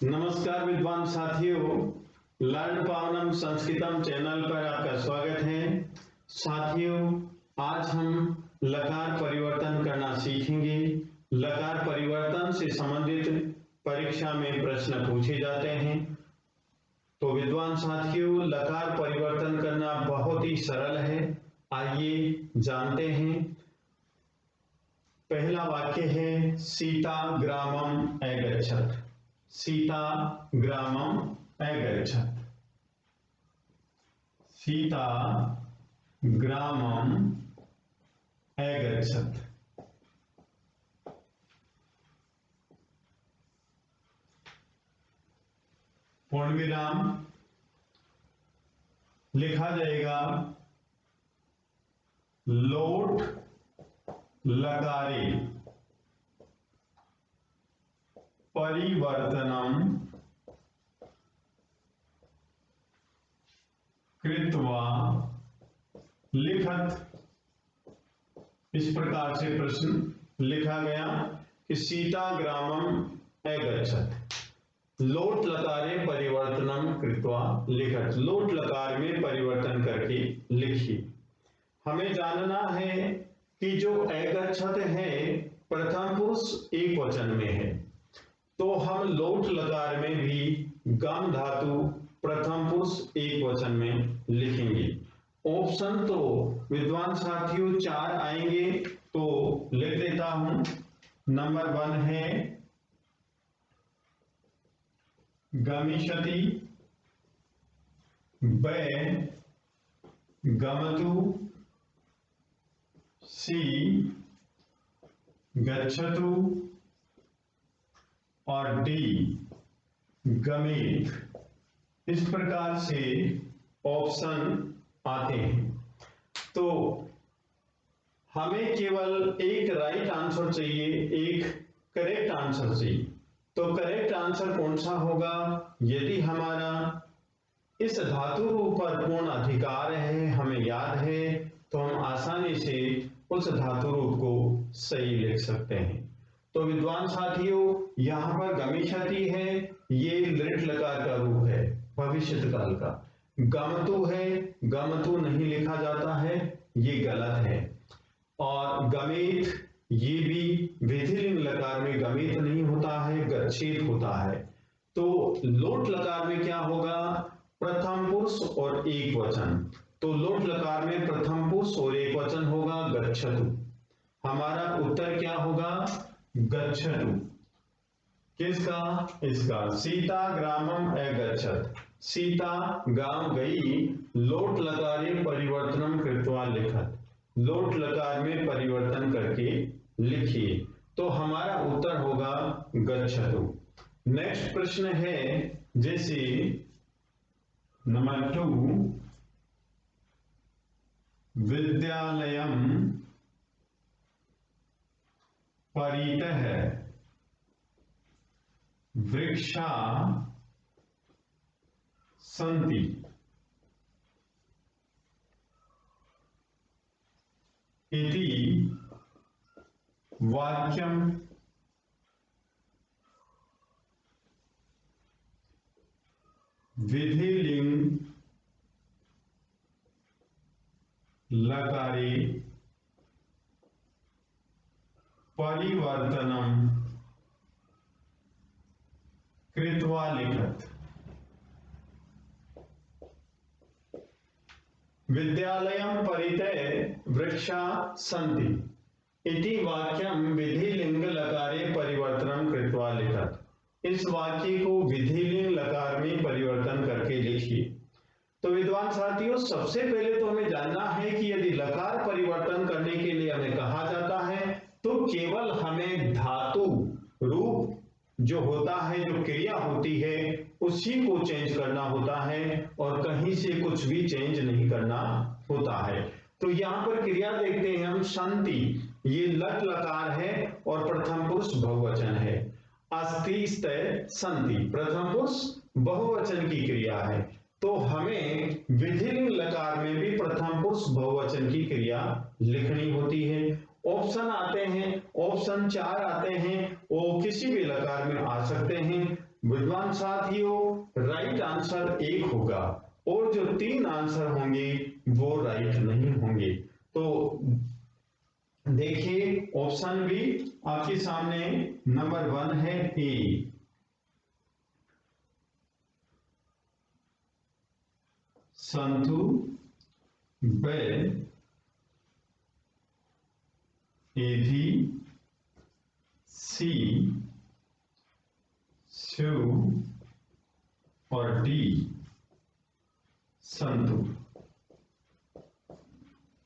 नमस्कार विद्वान साथियों, लर्न पावनम संस्कृतम चैनल पर आपका स्वागत है। साथियों, आज हम लकार परिवर्तन करना सीखेंगे। लकार परिवर्तन से संबंधित परीक्षा में प्रश्न पूछे जाते हैं। तो विद्वान साथियों, लकार परिवर्तन करना बहुत ही सरल है। आइए जानते हैं। पहला वाक्य है सीता ग्रामम अगच्छत। सीता ग्रामम अगच्छत। सीता ग्रामम अगच्छत। पूर्ण विराम लिखा जाएगा लोट लकारे परिवर्तनम कृत्वा लिखत। इस प्रकार से प्रश्न लिखा गया कि सीता ग्रामम अगच्छत। लोट लकारे परिवर्तनम कृत्वा लिखत। लोट लकार में परिवर्तन करके लिखिए। हमें जानना है कि जो अगच्छत है प्रथम पुरुष एक वचन में है, तो हम लोट लकार में भी गम धातु प्रथम पुरुष एक वचन में लिखेंगे। ऑप्शन तो विद्वान साथियों 4 आएंगे, तो लिख देता हूं। नंबर 1 है गमिष्यति, ब गमतु, सी गच्छतु और डी गमेत। इस प्रकार से ऑप्शन आते हैं। तो हमें केवल एक राइट आंसर चाहिए, एक करेक्ट आंसर चाहिए। तो करेक्ट आंसर कौन सा होगा? यदि हमारा इस धातु रूप पर पूर्ण अधिकार है, हमें याद है, तो हम आसानी से उस धातु रूप को सही लिख सकते हैं। तो विद्वान साथियों, यहां पर गमिष्यति है, ये लृट लकार का रूप है, भविष्य काल का। गमतु है, गमतु नहीं लिखा जाता है, ये गलत है। और गमित, ये भी विधिलिंग लकार में गमित नहीं होता है, गच्छेत होता है। तो लोट लकार में क्या होगा? प्रथम पुरुष और एक वचन। तो लोट लकार में प्रथम पुरुष और एक वचन होगा गच्छतु। हमारा उत्तर क्या होगा? गच्छतु। किसका? इसका। सीता ग्रामम अगच्छत। सीता गांव गई, लोट लकारे परिवर्तनम कृत्वा लिखत। लोट लकार में परिवर्तन करके लिखिए। तो हमारा उत्तर होगा गच्छतु। नेक्स्ट प्रश्न है, जैसे नंबर 2, विद्यालयम परितः वृक्षा सन्ति। इति वाक्यम विधिलिंग लकारे परिवर्तनम कृत्वा लिखत। विद्यालयम परितः वृक्षा सन्ति इति वाक्यम विधिलिंग लकारे परिवर्तनम कृत्वा लिखत। इस वाक्य को विधिलिंग लकार में परिवर्तन करके लिखिए। तो विद्वान साथियों, सबसे पहले तो हमें जानना है कि यदि लकार परिवर्तन करने के लिए हमें कहा जाता है, तो केवल हमें धातु रूप जो होता है, जो क्रिया होती है, उसी को चेंज करना होता है और कहीं से कुछ भी चेंज नहीं करना होता है। तो यहां पर क्रिया देखते हैं हम, शांति, ये लट लकार है और प्रथम पुरुष बहुवचन है। अस्ति स्तय सन्ति, प्रथम पुरुष बहुवचन की क्रिया है। तो हमें विधिलिंग लकार में भी प्रथम पुरुष बहुवचन की क्रिया लिखनी होती है। ऑप्शन आते हैं, ऑप्शन 4 आते हैं, वो किसी भी लकार में आ सकते हैं। विद्वान साथियों, राइट आंसर 1 होगा और जो 3 आंसर होंगे वो राइट नहीं होंगे। तो देखिए ऑप्शन बी आपके सामने नंबर 1 है ए, संतु, बैल, ए भी, सी, शिव और डी, संतु।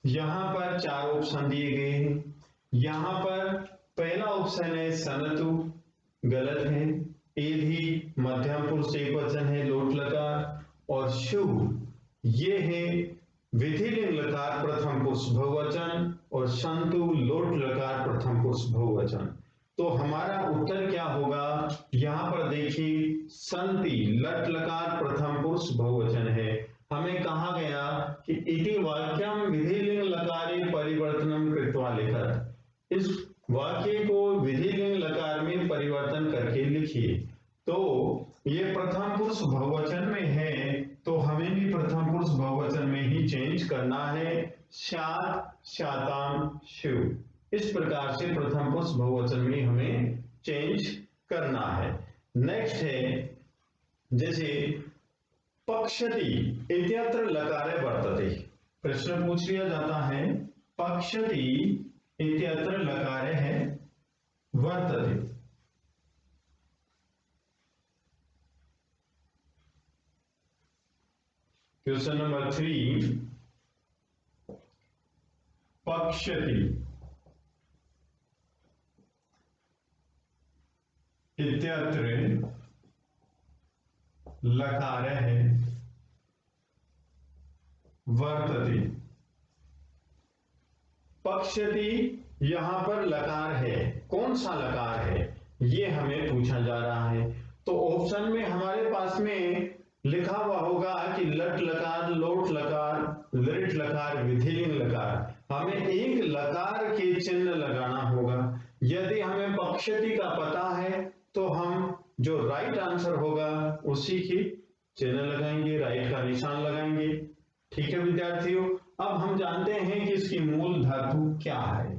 यहां पर 4 ऑप्शन दिए गए हैं। यहां पर पहला ऑप्शन है सनतु, गलत है। ए भी मध्यम पुरुष एकवचन है, लोट लकार। और शिव ये है विधिलिंग लकार प्रथम पुरुष बहुवचन, और संतु लोट लकार प्रथम पुरुष बहुवचन। तो हमारा उत्तर क्या होगा, यहां पर देखिए संति लट लकार प्रथम पुरुष बहुवचन है। हमें कहा गया कि इति वाक्यम विधिलिंग लकारे परिवर्तनम कृत्वा लिखत, इस वाक्य को विधिलिंग लकार में परिवर्तन करके लिखिए। तो ये प्रथम पुरुष बहुवचन में है, तो हमें भी प्रथम पुरुष बहुवचन में ही चेंज करना है। शात, शाताम, शिव, इस प्रकार से प्रथम पुरुष बहुवचन में हमें चेंज करना है। नेक्स्ट है जैसे पक्षति इत्यत्र लकारे वर्तते, प्रश्न पूछ लिया जाता है पक्षति इत्यत्र लकारे है वर्तते। क्वेश्चन नंबर 3, पक्षति इत्यत्र लकार है वर्तते। पक्षति यहां पर लकार है, कौन सा लकार है ये हमें पूछा जा रहा है। तो ऑप्शन में हमारे पास में लिखा हुआ होगा कि लट लकार, लोट लकार, लिट लकार, विधिलिंग लकार। हमें एक लकार के चिन्ह लगाना होगा। यदि हमें पक्षति का पता है तो हम जो राइट आंसर होगा उसी की चिन्ह लगाएंगे, राइट का निशान लगाएंगे। ठीक है विद्यार्थियों, अब हम जानते हैं कि इसकी मूल धातु क्या है।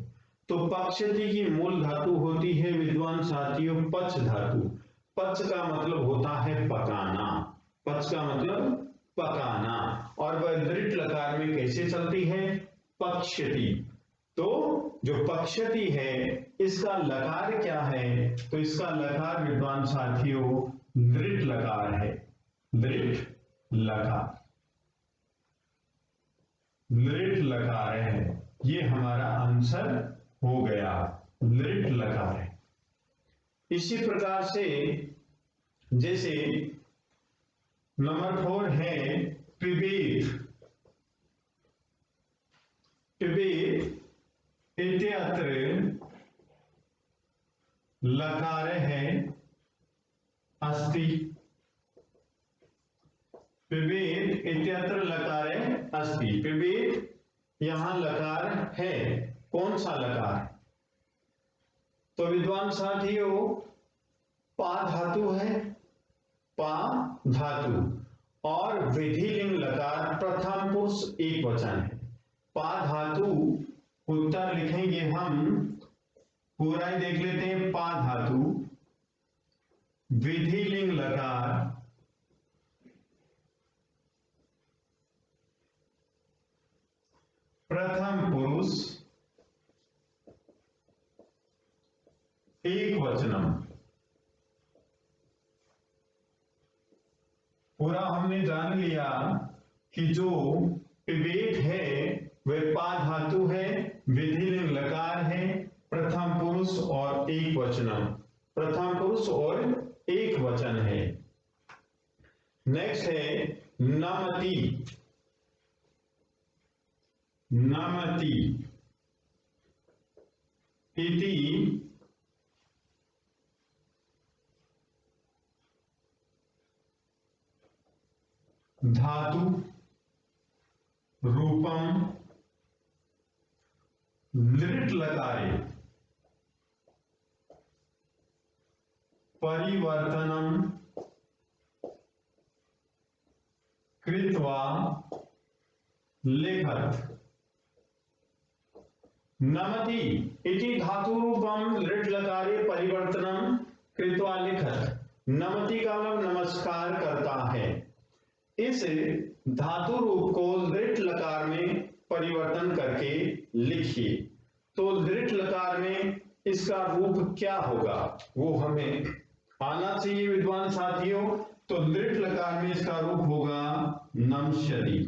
तो पक्षति की मूल धातु होती है विद्वान साथियों पच धातु। पच का मतलब होता है पकाना, पच का मतलब पकाना। और वह दृढ़ लकार में कैसे चलती है, पक्षति। तो जो पक्षति है इसका लकार क्या है, तो इसका लकार विद्वान साथियों दृढ़ लकार है, दृढ़ लकार, दृढ़ लकार है। ये हमारा आंसर हो गया, दृढ़ लकार है। इसी प्रकार से जैसे नंबर 4 है पिबेत, पिबेत इत्यत्र लकार है अस्ति, पिबेत इत्यत्र लकार अस्ति। पिबेत यहां लकार है, कौन सा लकार, तो विद्वान साथियों पा धातु है, पा धातु, और विधिलिंग लकार प्रथम पुरुष एक वचन है। पा धातु उत्तर लिखेंगे हम, पूरा ही देख लेते हैं। पा धातु विधिलिंग लकार प्रथम पुरुष एक वचनम। पूरा हमने जान लिया कि जो पिबेत है वह पा धातु है, विधिलिंग लकार है, प्रथम पुरुष और एक वचनम, प्रथम पुरुष और एक वचन है। नेक्स्ट है नमति, नमति इति धातु रूपम लिट लकारे परिवर्तनम कृत्वा लिखत। नमति इति धातुरूपम लृट् लकारे परिवर्तनम कृत्वा लिखत। नमति का मतलब नमस्कार करता है। इस धातु रूप को लृट् लकार में परिवर्तन करके लिखिए। तो लृट् लकार में इसका रूप क्या होगा वो हमें आना चाहिए विद्वान साथियों। तो लृट् लकार में इसका रूप होगा नमस्यति।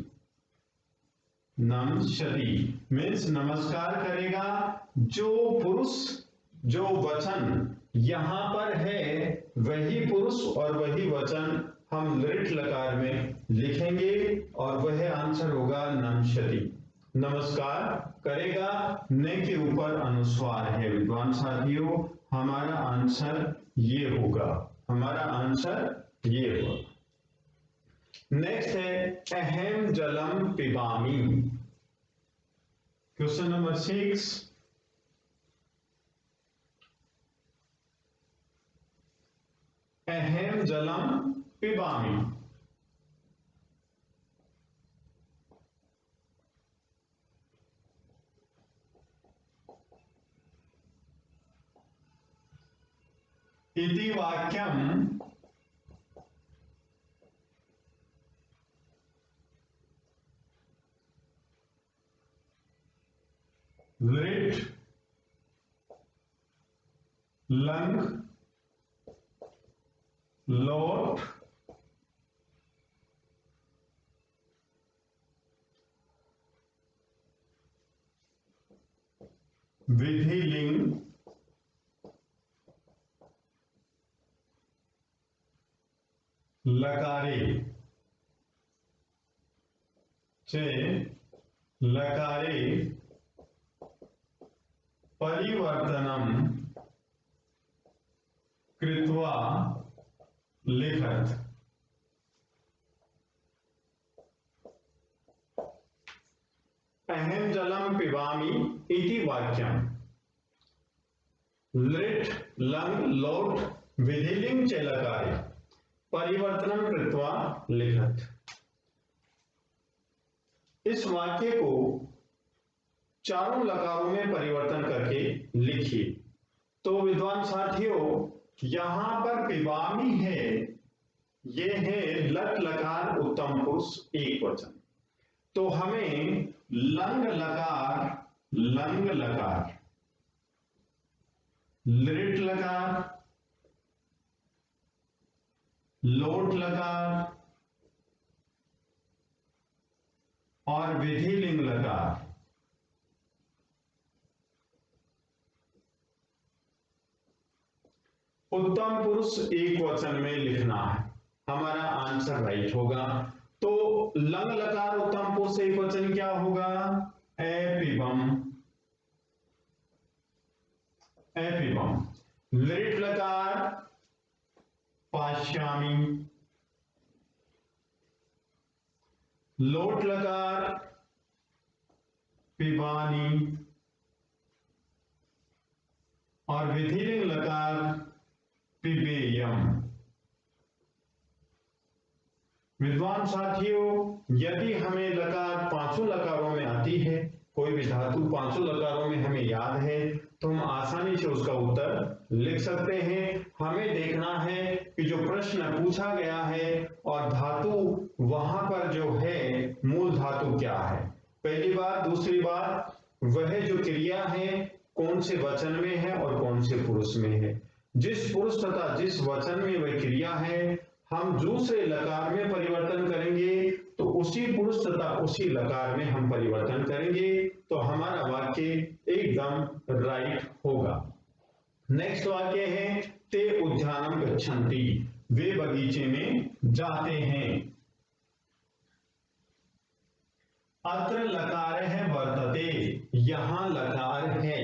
नमस्यति मीन्स नमस्कार करेगा। जो पुरुष जो वचन यहां पर है वही पुरुष और वही वचन हम लृट् लकार में लिखेंगे और वह आंसर होगा नमस्यति। नमस्कार करेगा, न के ऊपर अनुस्वार है विद्वान साथियों। हमारा आंसर ये होगा, हमारा आंसर ये होगा। नेक्स्ट है अहम जलम पिबामी। Question number 6। अहम जलम पिबामी। इति वाक्यम लृट् लंग लोट विधिलिंग लकारे चे लकारे परिवर्तनम कृत्वा लिखत। अहम जलम पिबामी इति वाक्यम लृट् लंग लोट विधिलिंग च लकारे परिवर्तनम कृत्वा लिखत। इस वाक्य को चारों लकारों में परिवर्तन करके लिखिए। तो विद्वान साथियों यहां पर पिबामी है, ये है लट लकार उत्तम पुरुष एक वचन। तो हमें लंग लकार लृट् लकार लोट लकार और विधिलिंग लकार उत्तम पुरुष एक वचन में लिखना है। हमारा आंसर राइट होगा। तो लंग लकार उत्तम पुरुष एक वचन क्या होगा? एपिबम। एपिबम। लृट् लकार पाश्यामी। लोट लकार पिबानी और विधिलिंग लकार पिबेयम। विद्वान साथियों यदि हमें लकार पांचों लकारों में आती है, कोई भी धातु पांचों लकारों में हमें याद है, तो हम आसानी से उसका उत्तर लिख सकते हैं। हमें देखना है कि जो प्रश्न पूछा गया है और धातु वहां पर जो है मूल धातु क्या है, पहली बात। दूसरी बात, वह जो क्रिया है कौन से वचन में है और कौन से पुरुष में है। जिस पुरुष तथा जिस वचन में वह क्रिया है हम दूसरे लकार में परिवर्तन करेंगे तो उसी पुरुष तथा उसी लकार में हम परिवर्तन करेंगे, तो हमारा वाक्य एकदम राइट होगा। नेक्स्ट वाक्य है ते उद्यानम गच्छन्ति, वे बगीचे में जाते हैं। अत्र लकार है वर्तते, यहां लकार है।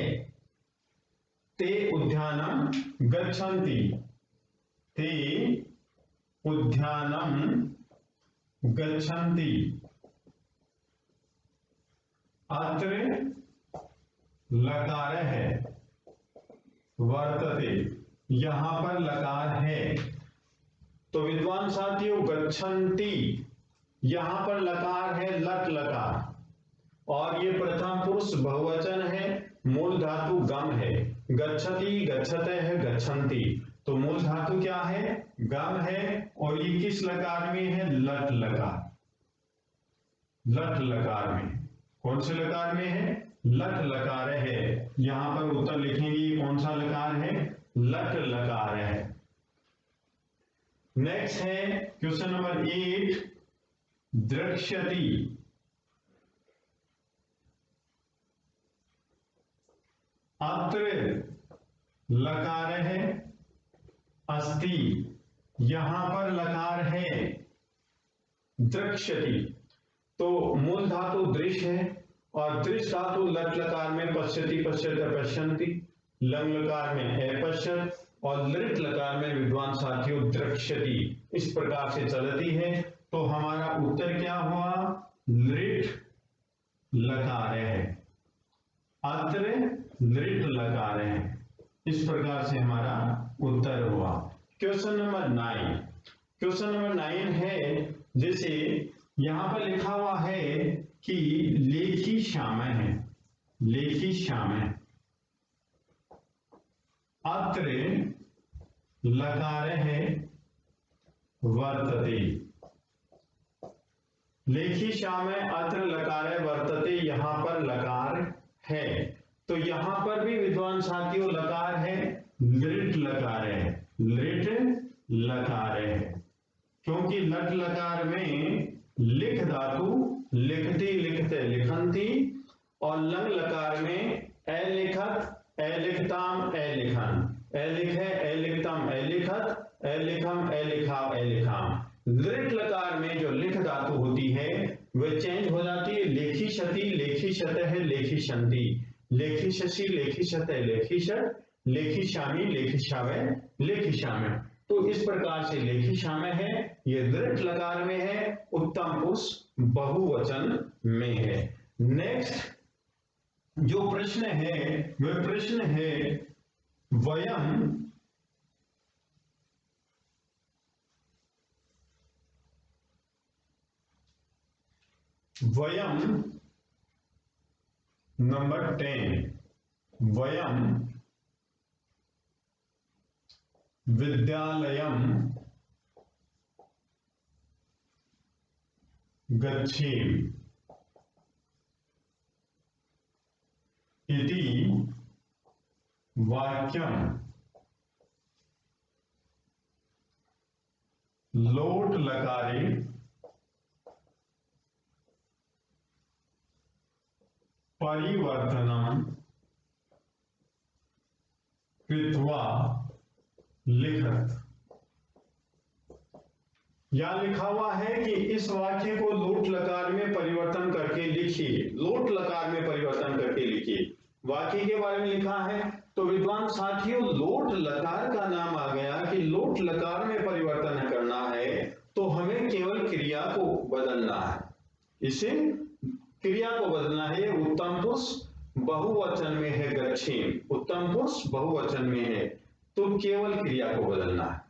ते उद्यानम गच्छन्ति, ते उद्यानम गच्छन्ति। अत्र लकार है वर्तते, यहां पर लकार है। तो विद्वान साथियों गच्छन्ति यहां पर लकार है लट लकार, और ये प्रथम पुरुष बहुवचन है, मूल धातु गम है, गच्छति गच्छते है गच्छन्ति, तो मूल धातु क्या है, गम है, और ये किस लकार में है, लट लकार, लट लकार में, कौन से लकार में है, लट लकार है। यहां पर उत्तर लिखेंगे कौन सा लकार है, लट लकार है। नेक्स्ट है क्वेश्चन नंबर 8, द्रक्ष्यति, अत्र लकार है, अस्ति, यहां पर लकार है, द्रक्ष्यति, तो मूल धातु दृश्य है, और दृश्य धातु लट लकार में पश्यति पश्यते पश्यन्ति, लंग लकार में अपश्यत, और लृट लकार में विद्वान साथियों द्रक्ष्यति, इस प्रकार से चलती है। तो हमारा उत्तर क्या हुआ, लृट लकार है, अत्र लृट लकार है, इस प्रकार से हमारा उत्तर हुआ। क्वेश्चन नंबर 9, क्वेश्चन नंबर 9 है, जैसे यहां पर लिखा हुआ है कि लेखी श्याम है, लेखी श्याम है, अत्र लकार है, वर्तते, लेखी श्याम है, अत्र लकार है, वर्तते, यहां पर लकार है, तो यहां पर भी विद्वान साथियों लकार है, लृट लकार है, लृट लकार है, क्योंकि लट लकार में लिख धातु लिखती लिखते लिखंती, और लंग लकार में अलिखत अलिखताम अलिखन, अलिख है अलिखतम अलिखत अलिखम अलिखाव अलिखाम। लृट लकार में जो लिख धातु होती है वह चेंज हो जाती है, लेखी शति लेखी शत है लेखी शंति, लेखी शशि लेखी शत है लेखी शत, लेखी शामी लेखी शावे लेखी शामे, तो इस प्रकार से लेखी शामे है, ये दृढ़ लकार में है, उत्तम पुरुष बहुवचन में है। नेक्स्ट जो प्रश्न है वह प्रश्न है वयम वयम नंबर 10, वयम विद्यालयम गच्छेम इति वाक्यम लोट लकारे परिवर्तनम कृत्वा लिखत। यहां लिखा हुआ है कि इस वाक्य को लोट लकार में परिवर्तन करके लिखिए, लोट लकार में परिवर्तन करके लिखिए। वाक्य के बारे में लिखा है तो विद्वान साथियों लोट लकार का नाम आ गया कि लोट लकार में परिवर्तन करना है तो हमें केवल क्रिया को बदलना है, इसे क्रिया को बदलना है। उत्तम पुरुष बहुवचन में है गच्छेम, उत्तम पुरुष बहुवचन में है तो केवल क्रिया को बदलना है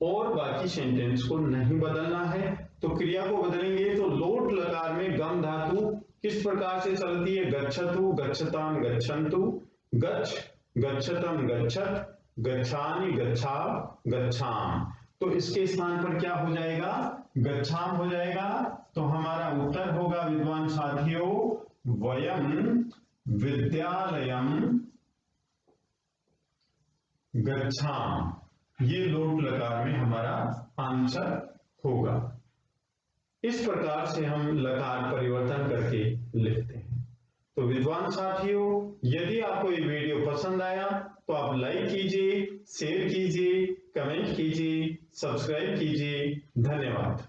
और बाकी सेंटेंस को नहीं बदलना है। तो क्रिया को बदलेंगे तो लोट लकार में गम धातु किस प्रकार से चलती है, गच्छतु गच्छताम गच्छन्तु, गच्छ गच्छतम गच्छत, गच्छानि गच्छा गच्छाम, तो इसके स्थान पर क्या हो जाएगा, गच्छाम हो जाएगा। तो हमारा उत्तर होगा विद्वान साथियों वयम विद्यालयम गच्छाम, ये लोट लकार में हमारा आंसर होगा। इस प्रकार से हम लकार परिवर्तन करके लिखते हैं। तो विद्वान साथियों यदि आपको ये वीडियो पसंद आया तो आप लाइक कीजिए, शेयर कीजिए, कमेंट कीजिए, सब्सक्राइब कीजिए। धन्यवाद।